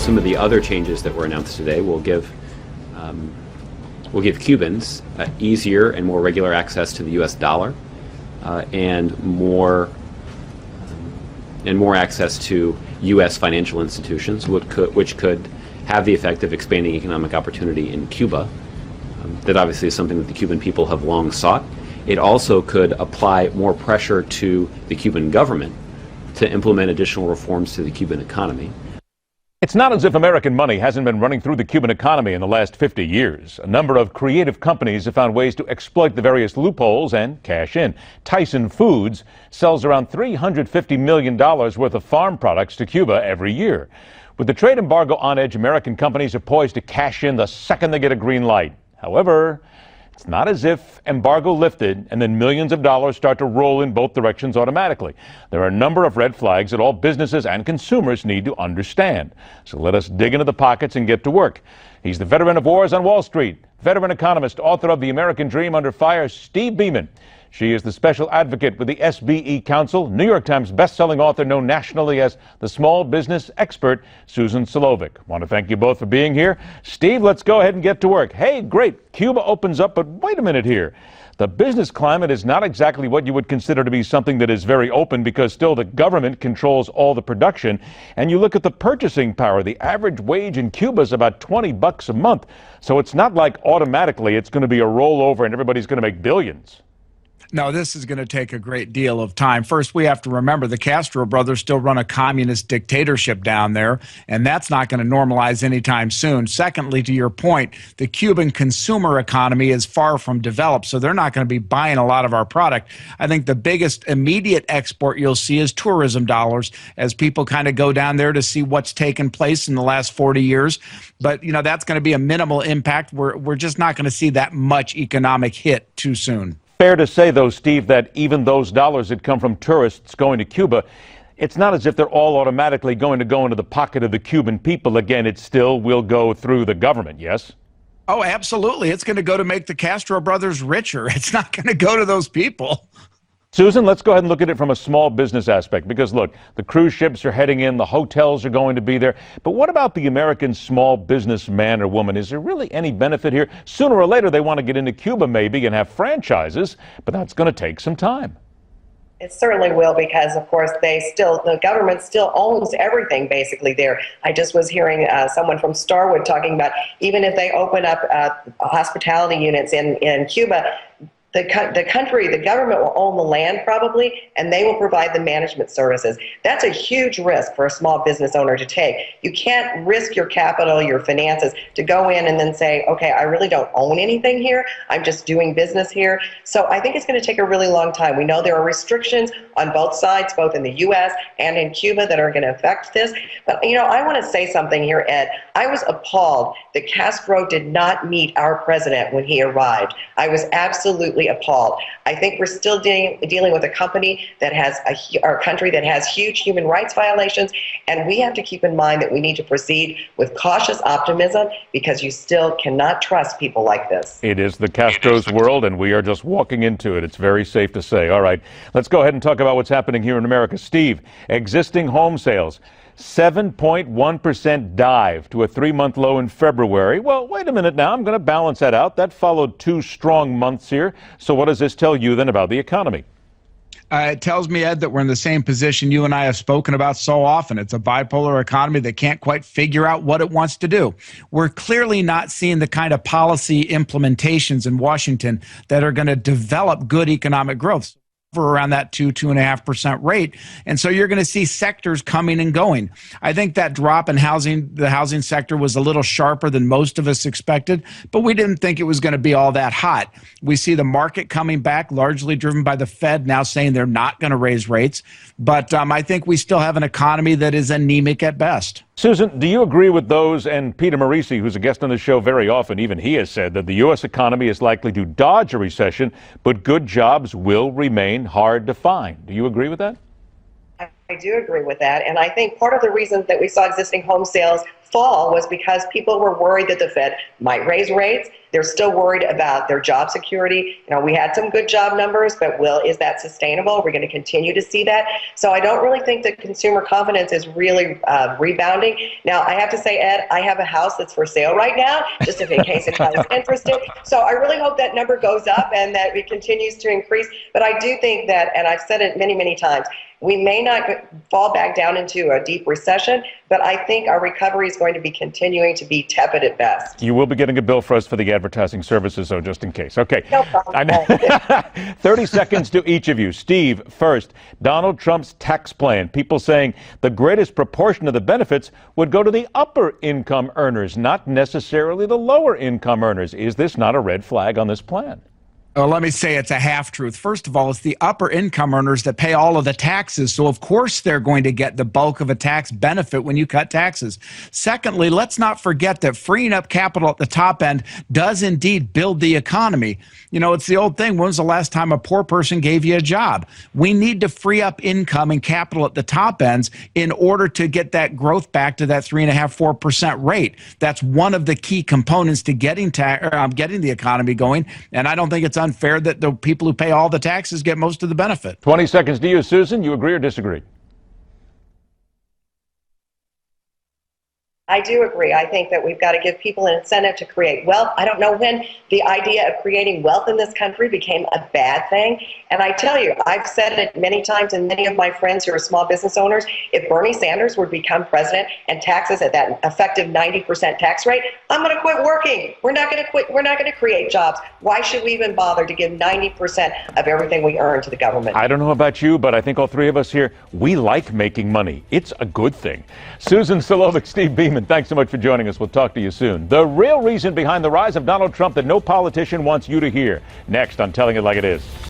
some of the other changes that were announced today will give Cubans easier and more regular access to the U.S. dollar and more access to U.S. financial institutions, which could have the effect of expanding economic opportunity in Cuba. That obviously is something that the Cuban people have long sought. It also could apply more pressure to the Cuban government to implement additional reforms to the Cuban economy. It's not as if American money hasn't been running through the Cuban economy in the last 50 years. A number of creative companies have found ways to exploit the various loopholes and cash in. Tyson Foods sells around $350 million worth of farm products to Cuba every year. With the trade embargo on edge, American companies are poised to cash in the second they get a green light. However, it's not as if embargo lifted and then millions of dollars start to roll in both directions automatically. There are a number of red flags that all businesses and consumers need to understand. So let us dig into the pockets and get to work. He's the veteran of wars on Wall Street, veteran economist, author of The American Dream Under Fire, Steve Beaman. She is the special advocate with the SBE Council, New York Times bestselling author known nationally as the small business expert, Susan Solovic. I want to thank you both for being here. Steve, let's go ahead and get to work. Hey, great. Cuba opens up, but wait a minute here. The business climate is not exactly what you would consider to be something that is very open because still the government controls all the production. And you look at the purchasing power. The average wage in Cuba is about $20 a month. So it's not like automatically it's going to be a rollover and everybody's going to make billions. No, this is going to take a great deal of time. First, we have to remember the Castro brothers still run a communist dictatorship down there, and that's not going to normalize anytime soon. Secondly, to your point, the Cuban consumer economy is far from developed, so they're not going to be buying a lot of our product. I think the biggest immediate export you'll see is tourism dollars as people kind of go down there to see what's taken place in the last 40 years. But, you know, that's going to be a minimal impact. We're just not going to see that much economic hit too soon. Fair to say, though, Steve, that even those dollars that come from tourists going to Cuba, it's not as if they're all automatically going to go into the pocket of the Cuban people. Again, it still will go through the government, yes? Oh, absolutely. It's going to go to make the Castro brothers richer. It's not going to go to those people. Susan, let's go ahead and look at it from a small business aspect because, look, the cruise ships are heading in, the hotels are going to be there. But what about the American small business man or woman? Is there really any benefit here? Sooner or later, they want to get into Cuba maybe and have franchises, but that's going to take some time. It certainly will because, of course, the government still owns everything basically there. I just was hearing someone from Starwood talking about even if they open up hospitality units in Cuba, the government will own the land probably, and they will provide the management services. That's a huge risk for a small business owner to take. You can't risk your capital, your finances, to go in and then say, okay, I really don't own anything here. I'm just doing business here. So I think it's going to take a really long time. We know there are restrictions on both sides, both in the U.S. and in Cuba, that are going to affect this. But, you know, I want to say something here, Ed. I was appalled that Castro did not meet our president when he arrived. I was absolutely appalled. I think we're still dealing with a company that has our country that has huge human rights violations, and we have to keep in mind that we need to proceed with cautious optimism because you still cannot trust people like this. It is the Castro's world, and we are just walking into it. It's very safe to say. All right, let's go ahead and talk about what's happening here in America. Steve, existing home sales. 7.1% dive to a 3-month low in February. Well, wait a minute now. I'm going to balance that out. That followed 2 strong months here. So what does this tell you then about the economy? It tells me, Ed, that we're in the same position you and I have spoken about so often. It's a bipolar economy that can't quite figure out what it wants to do. We're clearly not seeing the kind of policy implementations in Washington that are going to develop good economic growth for around that 2.5% rate. And so you're going to see sectors coming and going. I think that drop in the housing sector was a little sharper than most of us expected, but we didn't think it was going to be all that hot. We see the market coming back, largely driven by the Fed now saying they're not going to raise rates. But I think we still have an economy that is anemic at best. Susan, do you agree with those? And Peter Marisi, who's a guest on the show very often, even he has said that the U.S. economy is likely to dodge a recession, but good jobs will remain hard to find. Do you agree with that? I do agree with that. And I think part of the reason that we saw existing home sales fall was because people were worried that the Fed might raise rates, They're still worried about their job security. We had some good job numbers, but is that sustainable? We're going to continue to see that. So I don't really think that consumer confidence is really rebounding. Now, I have to say, Ed, I have a house that's for sale right now, just in case anybody's interested. So I really hope that number goes up and that it continues to increase. But I do think that, and I've said it many, many times, we may not fall back down into a deep recession, but I think our recovery is going to be continuing to be tepid at best. You will be getting a bill for us for the advertising services, though, just in case. Okay. No problem. 30 seconds to each of you. Steve, first, Donald Trump's tax plan. People saying the greatest proportion of the benefits would go to the upper income earners, not necessarily the lower income earners. Is this not a red flag on this plan? Well, let me say it's a half-truth. First of all, it's the upper income earners that pay all of the taxes. So, of course, they're going to get the bulk of a tax benefit when you cut taxes. Secondly, let's not forget that freeing up capital at the top end does indeed build the economy. It's the old thing. When was the last time a poor person gave you a job? We need to free up income and capital at the top ends in order to get that growth back to that 3.5–4% rate. That's one of the key components to getting the economy going. And I don't think it's unfair that the people who pay all the taxes get most of the benefit. 20 seconds to you, Susan. You agree or disagree? I do agree. I think that we've got to give people an incentive to create wealth. I don't know when the idea of creating wealth in this country became a bad thing. And I tell you, I've said it many times, and many of my friends who are small business owners, if Bernie Sanders would become president and taxes at that effective 90% tax rate, I'm going to quit working. We're not going to quit. We're not going to create jobs. Why should we even bother to give 90% of everything we earn to the government? I don't know about you, but I think all three of us here, we like making money. It's a good thing. Susan, Solovic, Steve Beaman, thanks so much for joining us. We'll talk to you soon. The real reason behind the rise of Donald Trump that no politician wants you to hear. Next on Telling It Like It Is.